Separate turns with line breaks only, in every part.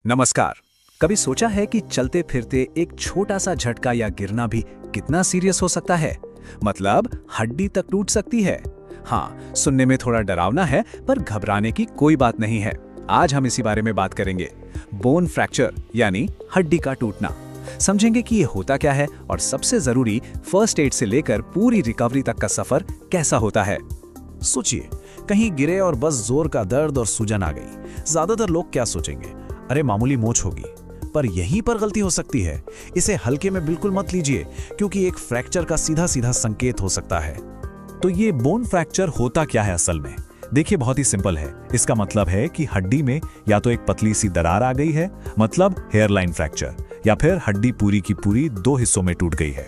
नमस्कार। कभी सोचा है कि चलते फिरते एक छोटा सा झटका या गिरना भी कितना सीरियस हो सकता है? मतलब हड्डी तक टूट सकती है। हाँ, सुनने में थोड़ा डरावना है, पर घबराने की कोई बात नहीं है। आज हम इसी बारे में बात करेंगे। बोन फ्रैक्चर यानी हड्डी का टूटना। समझेंगे कि ये होता क्या है और सबसे जरूरी फर्स्ट एड से लेकर पूरी रिकवरी तक का सफर कैसा होता है।
सोचिए, कहीं गिरे और बस जोर का दर्द और सूजन आ गई। ज्यादातर लोग क्या सोचेंगे, अरे मामूली मोच होगी। पर यहीं पर गलती हो सकती है। इसे हल्के में बिल्कुल मत लीजिए, क्योंकि एक फ्रैक्चर का सीधा सीधा संकेत हो सकता है। तो ये बोन फ्रैक्चर होता क्या है असल में? देखिए, बहुत ही सिंपल है। इसका मतलब है कि हड्डी में या तो एक पतली सी दरार आ गई है, मतलब हेयरलाइन फ्रैक्चर, या फिर हड्डी पूरी की पूरी दो हिस्सों में टूट गई है।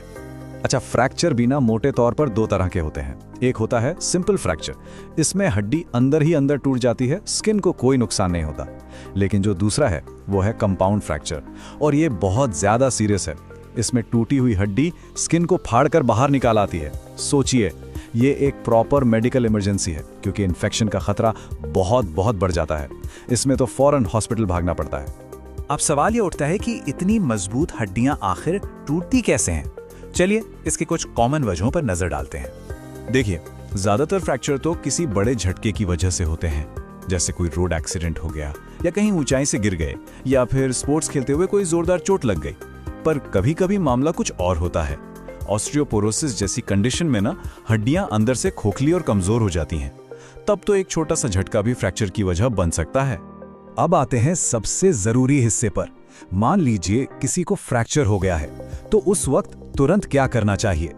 अच्छा, फ्रैक्चर भी ना मोटे तौर पर दो तरह के होते हैं। एक होता है सिंपल फ्रैक्चर, इसमें हड्डी अंदर ही अंदर टूट जाती है, स्किन को कोई नुकसान नहीं होता। लेकिन जो दूसरा है वो है कंपाउंड फ्रैक्चर, और ये बहुत ज्यादा सीरियस है। इसमें टूटी हुई हड्डी स्किन को फाड़कर बाहर निकाल आती है। सोचिए, ये एक प्रॉपर मेडिकल इमरजेंसी है, क्योंकि इन्फेक्शन का खतरा बहुत बहुत बढ़ जाता है। इसमें तो फौरन हॉस्पिटल भागना पड़ता है।
अब सवाल ये उठता है कि इतनी मजबूत हड्डियां आखिर टूटती कैसे हैं? चलिए इसकी कुछ कॉमन वजहों पर नजर डालते हैं।
देखिए, ज्यादातर फ्रैक्चर तो किसी बड़े झटके की वजह से होते हैं, जैसे कोई रोड एक्सीडेंट हो गया, या कहीं ऊंचाई से गिर गए, या फिर स्पोर्ट्स खेलते हुए कोई जोरदार चोट लग गई। पर कभी कभी मामला कुछ और होता है। ऑस्टियोपोरोसिस जैसी कंडीशन में ना हड्डियां अंदर से खोखली और कमजोर हो जाती हैं। तब तो एक छोटा सा झटका भी फ्रैक्चर की वजह बन सकता है। अब आते हैं सबसे जरूरी हिस्से पर। मान लीजिए किसी को फ्रैक्चर हो गया है, तो उस वक्त तुरंत क्या करना चाहिए?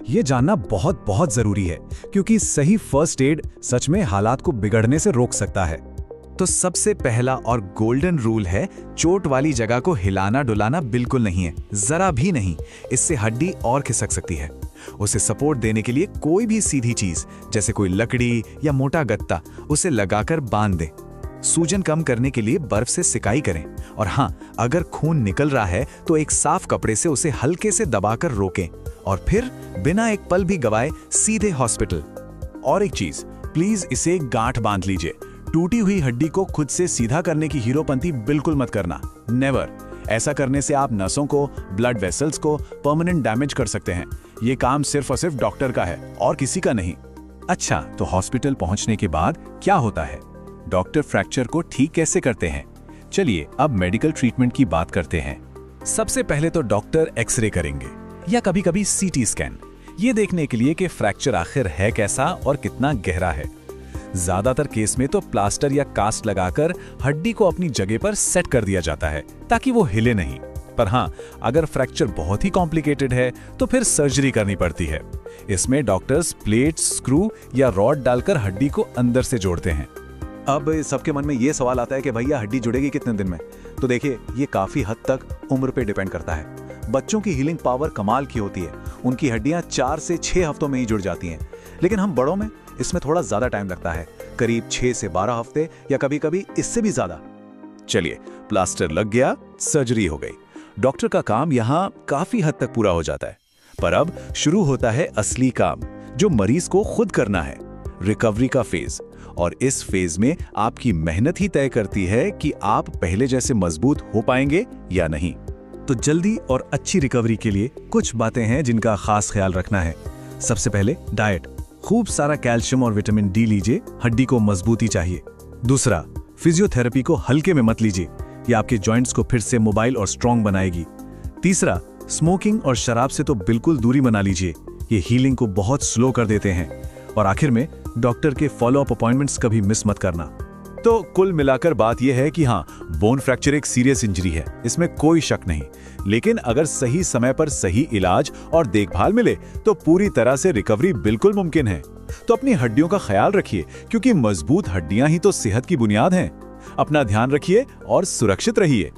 ये जानना बहुत बहुत जरूरी है, क्योंकि सही फर्स्ट एड सच में हालात को बिगड़ने से रोक सकता है।
तो सबसे पहला और गोल्डन रूल है, चोट वाली जगह को हिलाना डुलाना बिल्कुल नहीं है, जरा भी नहीं। इससे हड्डी और खिसक सकती है। उसे सपोर्ट देने के लिए कोई भी सीधी चीज, जैसे कोई लकड़ी या मोटा गत्ता, उसे लगाकर बांध दें। सूजन कम करने के लिए बर्फ से सिकाई करें, और हाँ, अगर खून निकल रहा है तो एक साफ कपड़े से उसे हल्के से दबाकर रोकें, और फिर बिना एक पल भी गवाए सीधे हॉस्पिटल।
और एक चीज, प्लीज इसे गांठ बांध लीजिए। टूटी हुई हड्डी को खुद से सीधा करने की हीरोपंती बिल्कुल मत करना, नेवर। ऐसा करने से आप नसों को, ब्लड वेसल्स को परमानेंट डैमेज कर सकते हैं। ये काम सिर्फ और सिर्फ डॉक्टर का है और किसी का नहीं।
अच्छा, तो हॉस्पिटल पहुंचने के बाद क्या होता है? डॉक्टर फ्रैक्चर को ठीक कैसे करते हैं? चलिए अब मेडिकल ट्रीटमेंट की बात करते हैं।
सबसे पहले तो डॉक्टर एक्सरे करेंगे, या कभी कभी सीटी स्कैन, ये देखने के लिए कि फ्रैक्चर आखिर है कैसा और कितना गहरा है। ज्यादातर केस में तो प्लास्टर या कास्ट लगाकर हड्डी को अपनी जगह पर सेट कर दिया जाता है, ताकि वो हिले नहीं। पर हाँ, अगर फ्रैक्चर बहुत ही कॉम्प्लिकेटेड है तो फिर सर्जरी करनी पड़ती है। इसमें डॉक्टर्स प्लेट, स्क्रू या रॉड डालकर हड्डी को अंदर से जोड़ते हैं।
अब सबके मन में ये सवाल आता है कि भैया हड्डी जुड़ेगी कितने दिन में? तो देखिए, ये काफी हद तक उम्र पे डिपेंड करता है। बच्चों की हीलिंग पावर कमाल की होती है, उनकी हड्डियां 4 से 6 हफ्तों में ही जुड़ जाती हैं। लेकिन हम बड़ों में इसमें थोड़ा ज्यादा टाइम लगता है, करीब 6 से 12 हफ्ते, या कभी कभी इससे भी ज्यादा। चलिए, प्लास्टर लग गया, सर्जरी हो गई, डॉक्टर का काम यहाँ काफी हद तक पूरा हो जाता है। पर अब शुरू होता है असली काम, जो मरीज को खुद करना है, रिकवरी का फेज। और इस फेज में आपकी मेहनत ही तय करती है कि आप पहले जैसे मजबूत हो पाएंगे या नहीं।
तो जल्दी और अच्छी रिकवरी के लिए कुछ बातें हैं जिनका खास ख्याल रखना है। सबसे पहले डाइट, खूब सारा कैल्शियम और विटामिन डी लीजिए, हड्डी को मजबूती चाहिए। दूसरा, फिजियोथेरेपी को हल्के में मत लीजिए, ये आपके जॉइंट्स को फिर से मोबाइल और स्ट्रॉन्ग बनाएगी। तीसरा, स्मोकिंग और शराब से तो बिल्कुल दूरी बना लीजिए, ये हीलिंग को बहुत स्लो कर देते हैं। और आखिर में, डॉक्टर के फॉलोअप अपॉइंटमेंट्स कभी मिस मत करना।
तो कुल मिलाकर बात यह है कि हाँ, बोन फ्रैक्चर एक सीरियस इंजरी है, इसमें कोई शक नहीं। लेकिन अगर सही समय पर सही इलाज और देखभाल मिले तो पूरी तरह से रिकवरी बिल्कुल मुमकिन है। तो अपनी हड्डियों का ख्याल रखिए, क्योंकि मजबूत हड्डियां ही तो सेहत की बुनियाद हैं। अपना ध्यान रखिए और सुरक्षित रहिए।